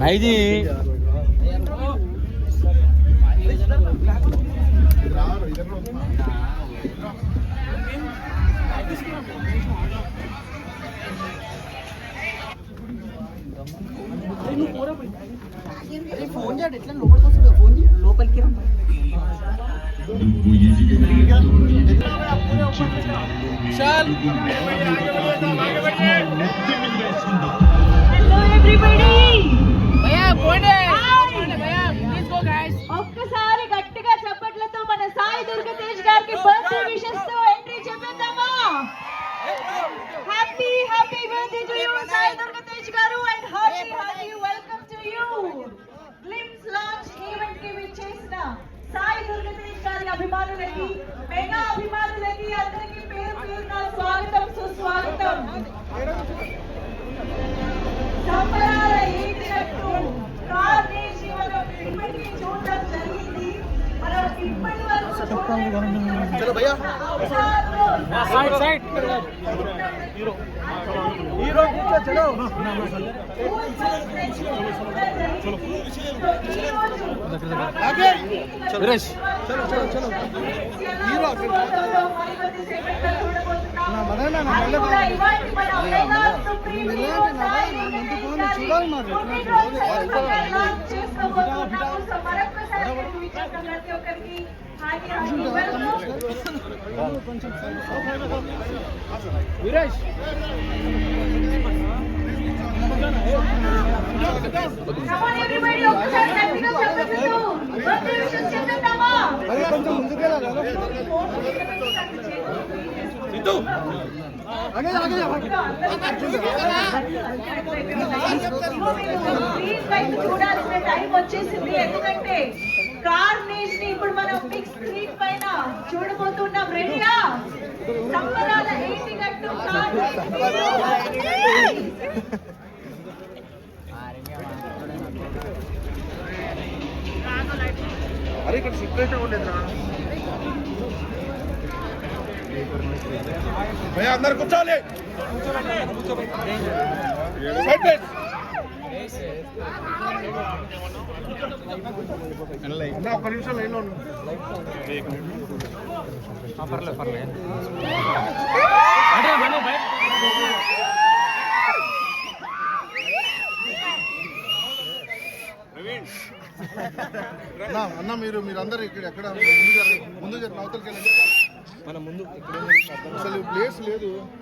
नहीं जी फोन जा इतना लोपल को फोन लोपल की चल हेलो एवरीबॉडी भैया बोले भैया प्लीज गो गाइस ఒక్కసారి గట్టిగా చప్పట్లతో మన సాయి దుర్గతేజ్ గారికి బర్త్డే విషెస్ తో ఎంట్రీ చెప్పేద్దామా happy birthday to you Sai Durgatej గారు and hearty welcome to you glimpse launch event కి విచ్చేసిన సాయి దుర్గతేజ్ గారి అభిమానులకి మెగా అభిమానులకి అందరికీ పేరున స్వాగతం సుస్వాగతం సంబరాల ఈటినట్టు కార్నేష్ మనం ఇప్పటికీ చూడడం జరిగింది మనం ఇప్పటి వరకు चलो भैया साइड साइड हीरो हीरो चलो आगे वीरेश चलो चलो चलो हीरो ना बनाना ना చూడాలి మరి వీరేష్ కొంచెం ముందుకెళ్ళాలి చూడాల్సిన టైం వచ్చేసింది ఎందుకంటే కార్నేజ్ ని ఇప్పుడు మనం బిగ్ స్క్రీన్ పైన చూడబోతున్నాం రెడీయా సంబరాల ఏటిగట్టు అరే ఇక్కడ సిక్రెట్ ఉండేది భయ్యా అందరు కూర్చోవాలి ఒక్క నిమిషం లైన్లో పర్లేదు పర్లేదు అన్న మీరందరూ ఇక్కడ ఎక్కడ ముందు అవతలకి వెళ్ళండి మన ముందు అసలు ప్లేస్ లేదు.